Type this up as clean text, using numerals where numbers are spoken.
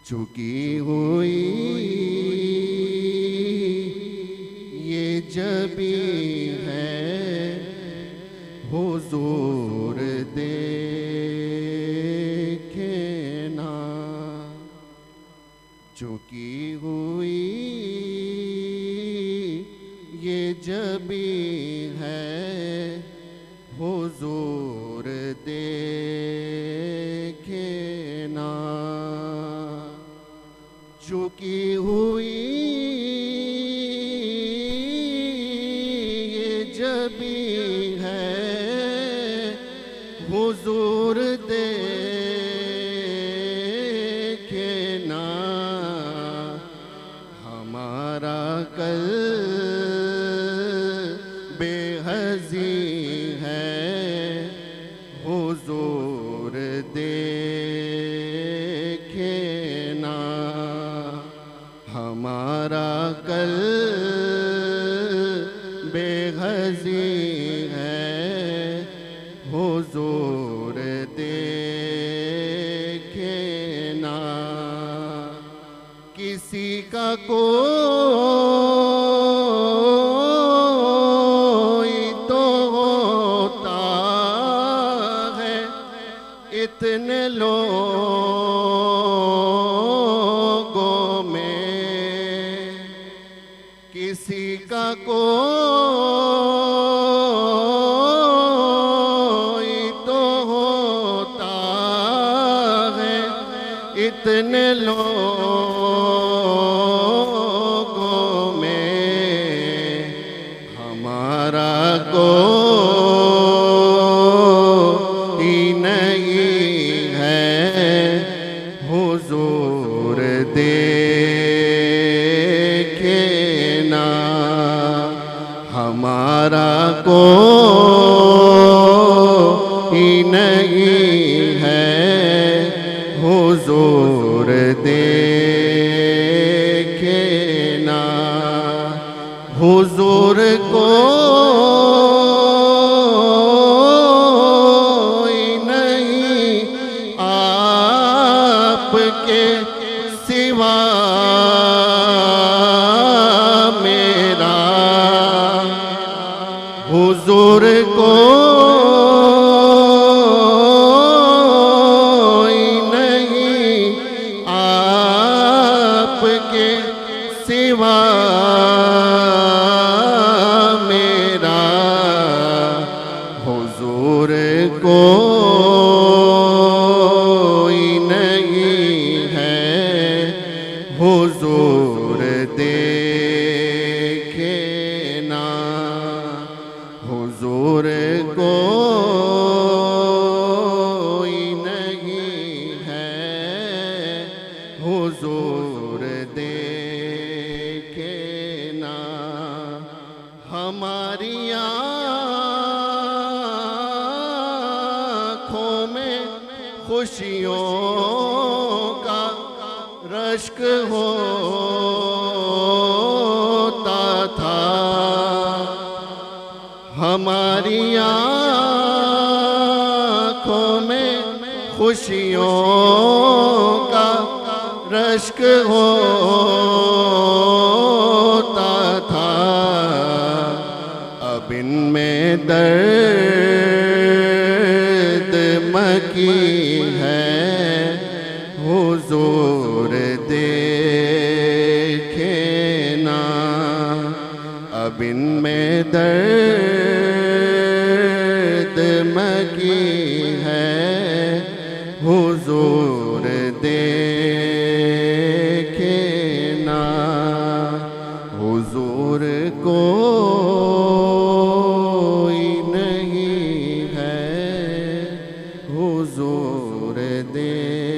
चुकी हुई ये जबी है हुजूर देखे ना। चुकी हुई ये जबी है हुजूर देखे ना। चुकी हुई ये जबी है हुजूर देखे ना। हमारा कल बेहज़ी है हुजूर देखे ना। हमारा कल बेहज़ी है हुजूर देखे ना। किसी का कोई तो होता है इतने लोगों में। किसी का कोई तो होता है इतने लोगों में। हमारा कोई नहीं है हुजूर देखे ना। हमारा कोई नहीं है हुजूर देखे ना। हुजूर कोई नहीं आपके सिवा मेरा। हुजूर कोई नहीं आपके सिवा मेरा। हुजूर कोई नहीं है हुजूर देखे ना। हुजूर कोई नहीं है हुजूर देखे ना। हमारी आँखों में खुशियों का रश्क होता था। हमारी आँखों में खुशियों का रश्क होता था। अब इनमें दर्द मकी है हुजूर देखे ना। अब इनमें दर्द मकी है हुजूर देखे ना। हुजूर कोई नहीं है हुजूर देखे